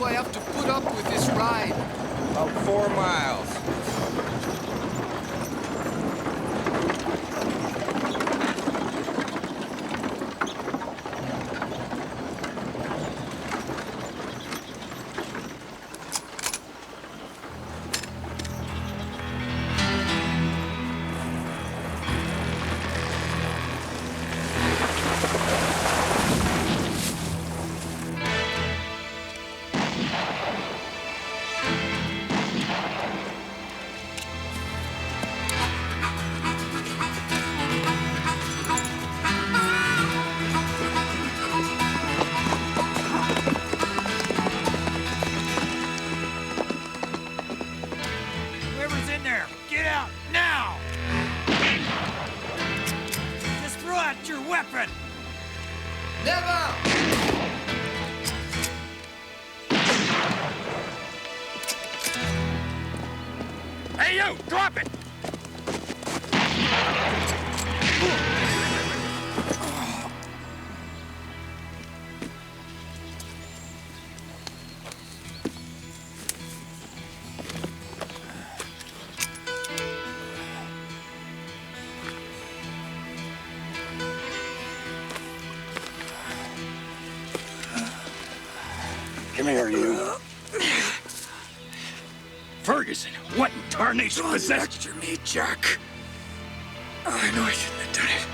do I have to put up with this ride? About 4 miles. Whoever's in there, get out now! Just throw out your weapon! Never! Hey, you! Drop it! Come here, you. Ferguson, what in tarnation possessed After me, Jack. I know I shouldn't have done it.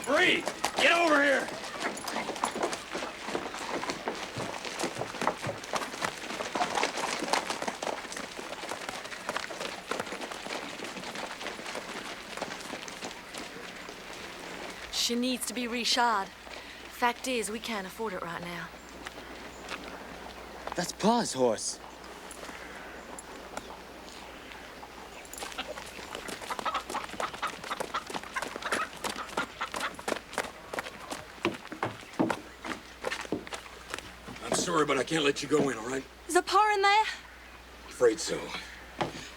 Bree, get over here! She needs to be reshod. Fact is, we can't afford it right now. That's Pa's horse. I'm sorry, but I can't let you go in, all right? Is a Pa in there? Afraid so.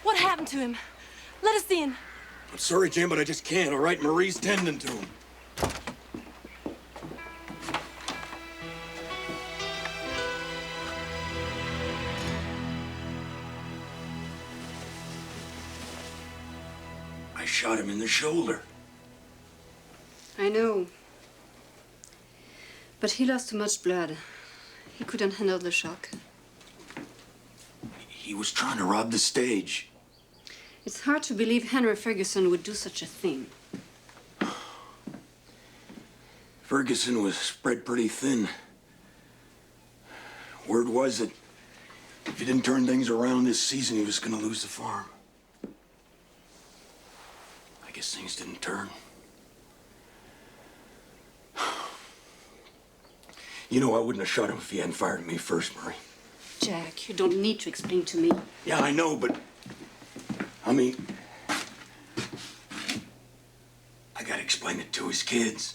What happened to him? Let us in. I'm sorry, Jim, but I just can't, all right? Marie's tending to him. I shot him in the shoulder. I know. But he lost too much blood. He couldn't handle the shock. He was trying to rob the stage. It's hard to believe Henry Ferguson would do such a thing. Ferguson was spread pretty thin. Word was that if he didn't turn things around this season, he was going to lose the farm. I guess things didn't turn. You know, I wouldn't have shot him if he hadn't fired at me first, Marie. Jack, you don't need to explain to me. Yeah, I know, but... I mean... I gotta explain it to his kids.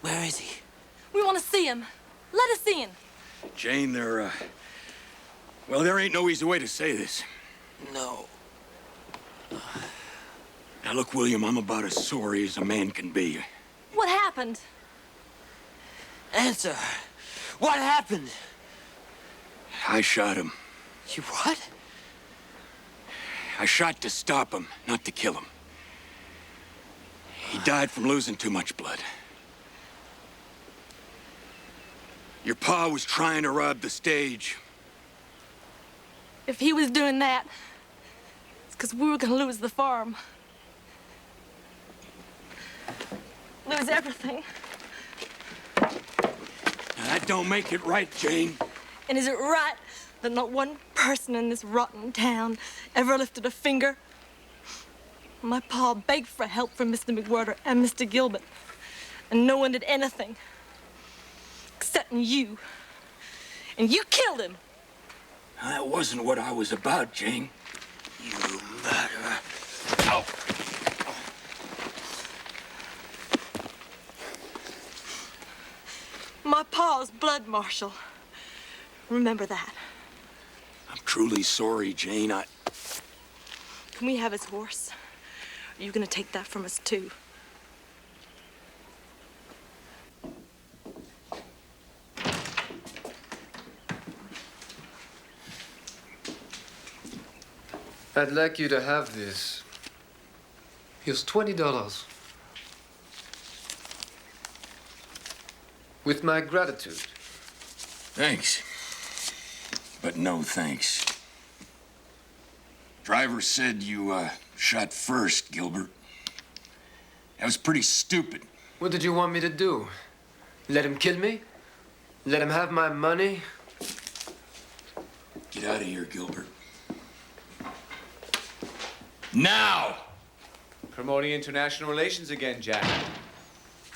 Where is he? We want to see him. Let us in. Jane, well, there ain't no easy way to say this. No. Now, look, William, I'm about as sorry as a man can be. What happened? Answer. What happened? I shot him. You what? I shot to stop him, not to kill him. He died from losing too much blood. Your pa was trying to rob the stage. If he was doing that, it's because we were gonna lose the farm. Lose everything. Now, that don't make it right, Jane. And is it right that not one person in this rotten town ever lifted a finger? My pa begged for help from Mr. McWhirter and Mr. Gilbert, and no one did anything. Except you. And you killed him. Now, that wasn't what I was about, Jane. You murderer. Oh. My pa's blood, Marshal. Remember that. I'm truly sorry, Jane. Can we have his horse? Are you gonna take that from us, too? I'd like you to have this. Here's $20. With my gratitude. Thanks. But no thanks. Driver said you, shot first, Gilbert. That was pretty stupid. What did you want me to do? Let him kill me? Let him have my money? Get out of here, Gilbert. Now! Promoting international relations again, Jack.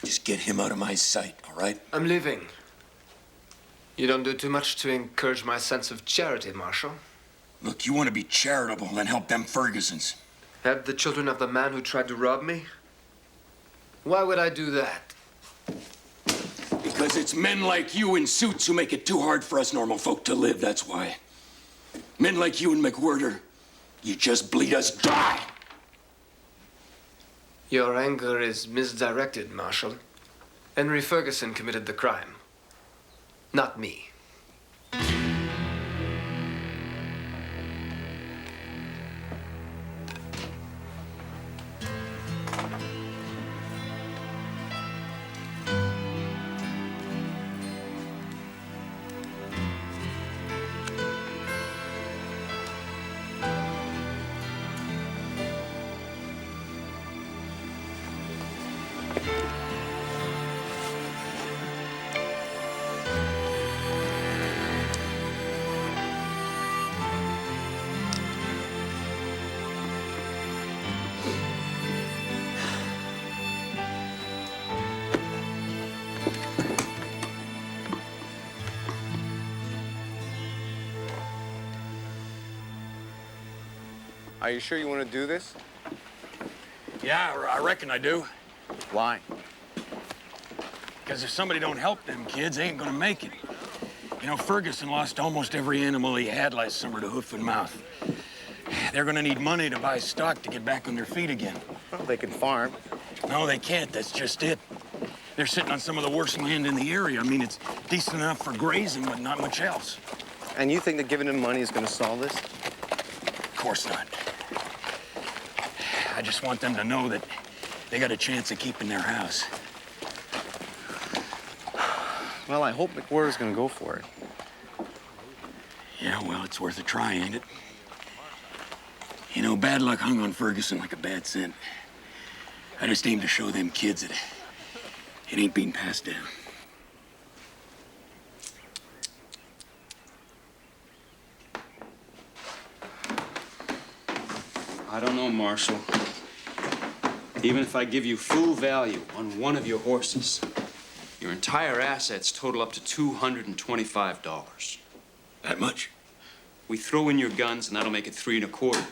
Just get him out of my sight, all right? I'm leaving. You don't do too much to encourage my sense of charity, Marshal. Look, you want to be charitable, then help them Fergusons. Help the children of the man who tried to rob me? Why would I do that? Because it's men like you in suits who make it too hard for us normal folk to live, that's why. Men like you and McWhirter, you just bleed us dry. Your anger is misdirected, Marshal. Henry Ferguson committed the crime, not me. Are you sure you want to do this? Yeah, I reckon I do. Why? Because if somebody don't help them kids, they ain't gonna make it. You know, Ferguson lost almost every animal he had last summer to hoof and mouth. They're gonna need money to buy stock to get back on their feet again. Well, they can farm. No, they can't. That's just it. They're sitting on some of the worst land in the area. I mean, it's decent enough for grazing, but not much else. And you think that giving them money is going to solve this? Of course not. I just want them to know that they got a chance of keeping their house. Well, I hope McWhirter's going to go for it. Yeah, well, it's worth a try, ain't it? You know, bad luck hung on Ferguson like a bad scent. I just aim to show them kids that it ain't being passed down. I don't know, Marshal. Even if I give you full value on one of your horses, your entire assets total up to $225. That much? We throw in your guns, and that'll make it 3 1/4.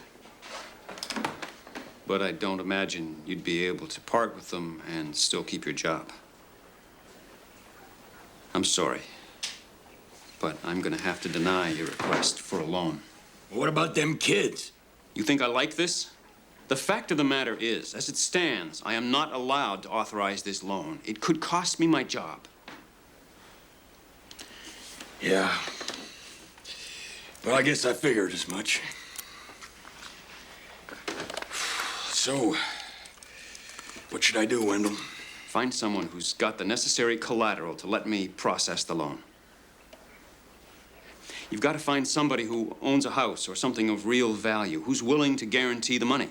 But I don't imagine you'd be able to part with them and still keep your job. I'm sorry, but I'm gonna have to deny your request for a loan. What about them kids? You think I like this? The fact of the matter is, as it stands, I am not allowed to authorize this loan. It could cost me my job. Yeah. Well, I guess I figured as much. So, what should I do, Wendell? Find someone who's got the necessary collateral to let me process the loan. You've got to find somebody who owns a house or something of real value, who's willing to guarantee the money.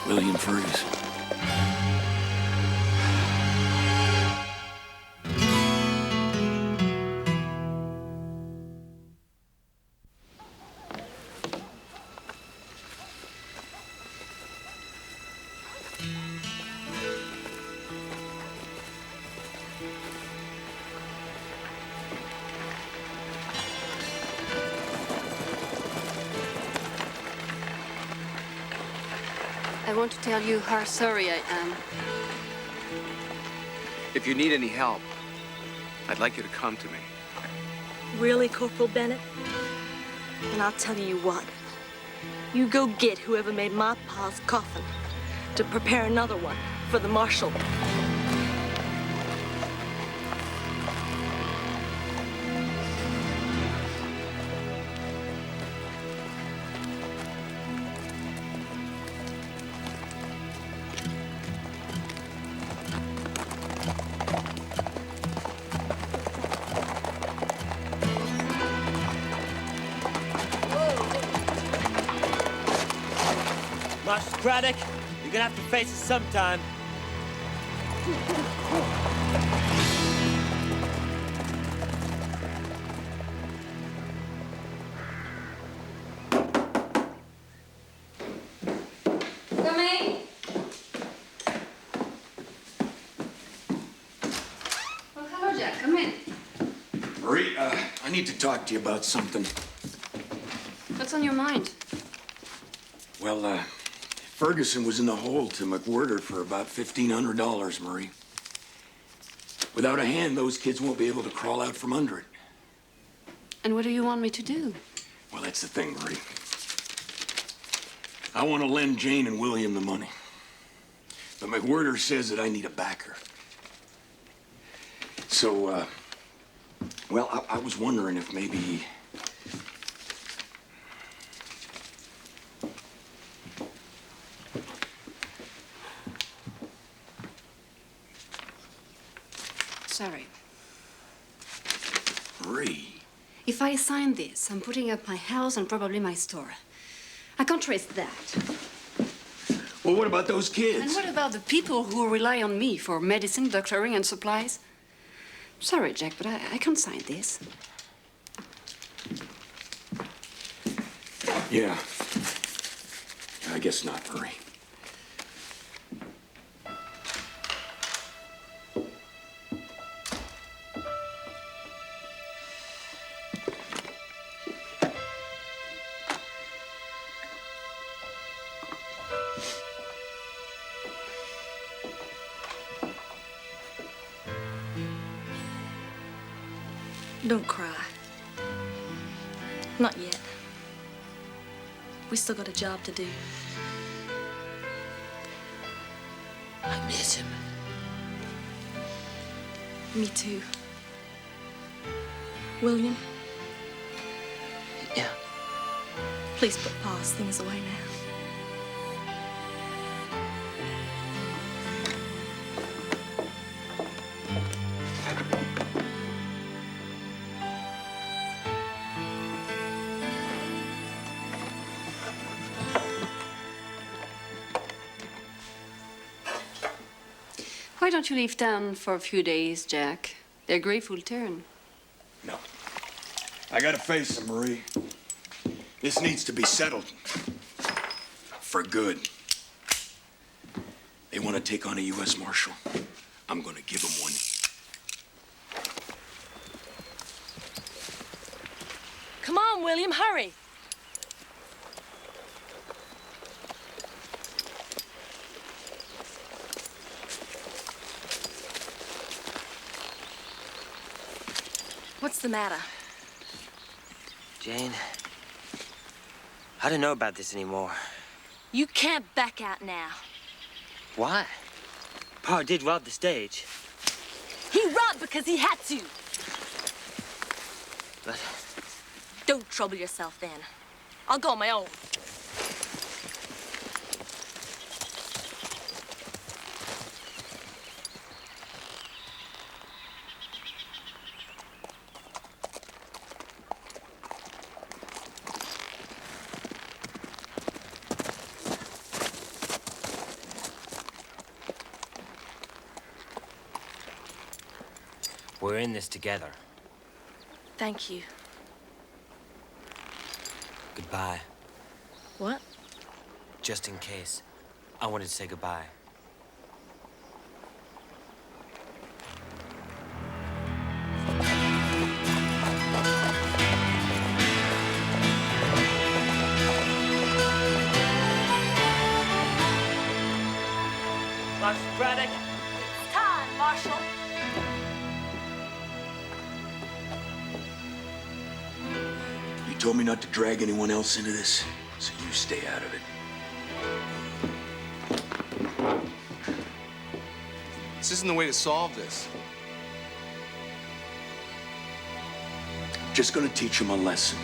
William Ferguson. I want to tell you how sorry I am. If you need any help, I'd like you to come to me. Really, Corporal Bennett? And I'll tell you what. You go get whoever made my pa's coffin to prepare another one for the marshal. Marshal Craddock, you're gonna have to face it sometime. Come in. Oh, hello, Jack. Come in. Marie, I need to talk to you about something. What's on your mind? Well, Ferguson was in the hole to McWhirter for about $1,500, Marie. Without a hand, those kids won't be able to crawl out from under it. And what do you want me to do? Well, that's the thing, Marie. I want to lend Jane and William the money. But McWhirter says that I need a backer. So, well, I was wondering if maybe... Sorry. Marie. If I sign this, I'm putting up my house and probably my store. I can't risk that. Well, what about those kids? And what about the people who rely on me for medicine, doctoring, and supplies? Sorry, Jack, but I can't sign this. Yeah. I guess not, Marie. Don't cry. Not yet. We still got a job to do. I miss him. Me too. William, Yeah. please put Pa's things away now. Why don't you leave town for a few days, Jack? Their grief will turn. No. I gotta face them, Marie. This needs to be settled. For good. They want to take on a U.S. Marshal. I'm gonna give them one. Come on, William, hurry. What's the matter? Jane, I don't know about this anymore. You can't back out now. Why? Pa did rob the stage. He robbed because he had to. But Don't trouble yourself then. I'll go on my own. we're in this together. Thank you. Goodbye. What? Just in case. I wanted to say goodbye. Marshal Braddock. It's time, Marshal. You told me not to drag anyone else into this, so you stay out of it. This isn't the way to solve this. Just gonna teach him a lesson.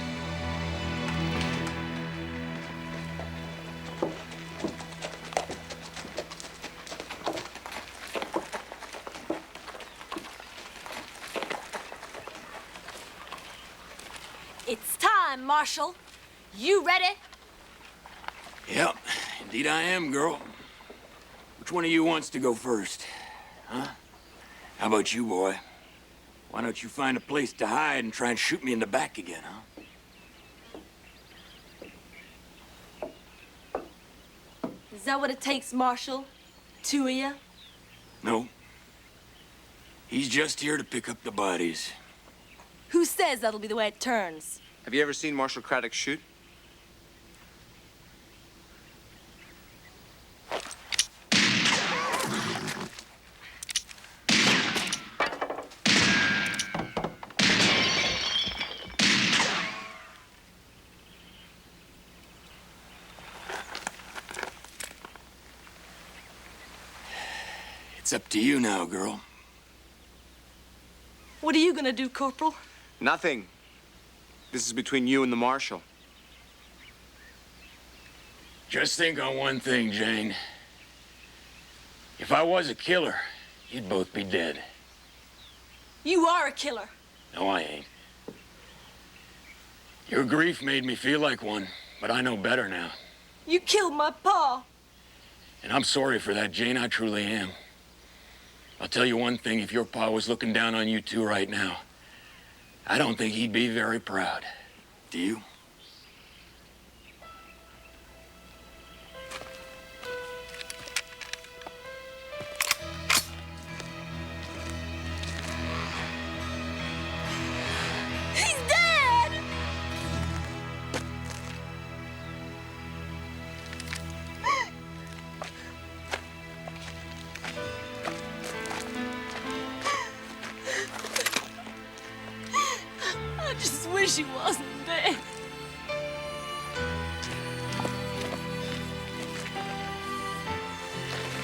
It's time, Marshal. You ready? Yep, indeed I am, girl. Which one of you wants to go first? Huh? How about you, boy? Why don't you find a place to hide and try and shoot me in the back again, huh? Is that what it takes, Marshal? Two of you? No. He's just here to pick up the bodies. Who says that'll be the way it turns? Have you ever seen Marshal Craddock shoot? It's up to you now, girl. What are you gonna do, Corporal? Nothing. This is between you and the Marshal. Just think on one thing, Jane. If I was a killer, you'd both be dead. You are a killer. No, I ain't. Your grief made me feel like one, but I know better now. You killed my pa. And I'm sorry for that, Jane. I truly am. I'll tell you one thing, if your pa was looking down on you two right now, I don't think he'd be very proud. Do you? He's dead! I just wish he wasn't dead.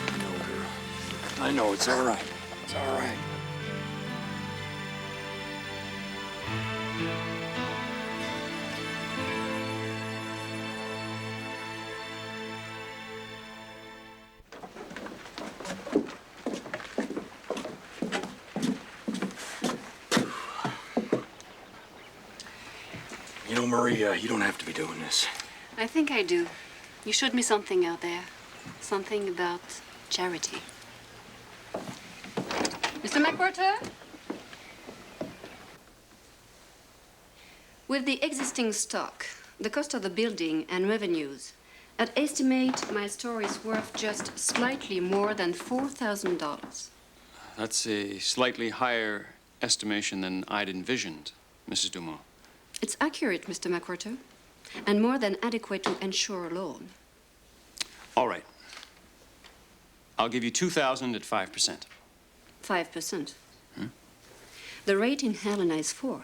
I know, girl. I know, it's all right. It's all right. You know, Maria, you don't have to be doing this. I think I do. You showed me something out there. Something about charity. Mr. McWhirter? With the existing stock, the cost of the building and revenues, I'd estimate my store is worth just slightly more than $4,000. That's a slightly higher estimation than I'd envisioned, Mrs. Dumont. It's accurate, Mr. McWhirter, and more than adequate to ensure a loan. All right. I'll give you $2,000 at 5%. 5%. The rate in Helena is 4%.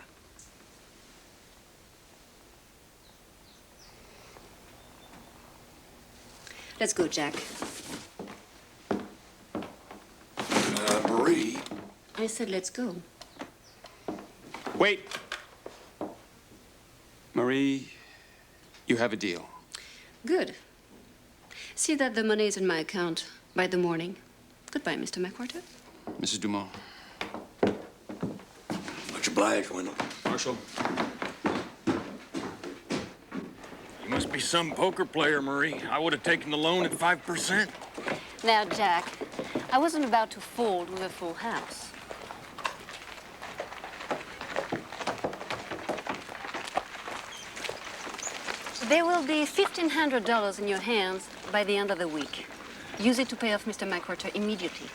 Let's go, Jack. Marie. I said let's go. Wait. Marie, you have a deal. Good. See that the money is in my account by the morning. Goodbye, Mr. McWhirter. Mrs. Dumont. Much obliged, Wendell. Marshal. You must be some poker player, Marie. I would have taken the loan at 5%. Now, Jack, I wasn't about to fold with a full house. There will be $1,500 in your hands by the end of the week. Use it to pay off Mr. McWhirter immediately.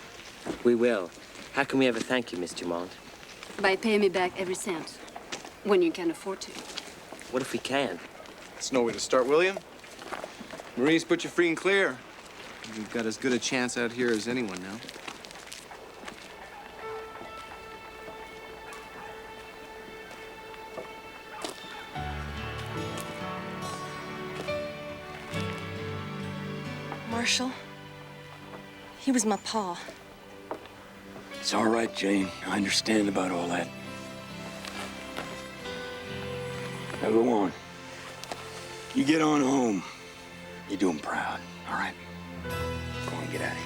We will. How can we ever thank you, Miss Dumont? By paying me back every cent, when you can afford to. What if we can? That's no way to start, William. Marie's put you free and clear. You've got as good a chance out here as anyone now. Marshal, he was my pa. It's all right, Jane. I understand about all that. Now go on. You get on home. You do him proud, all right? Go on, get out of here.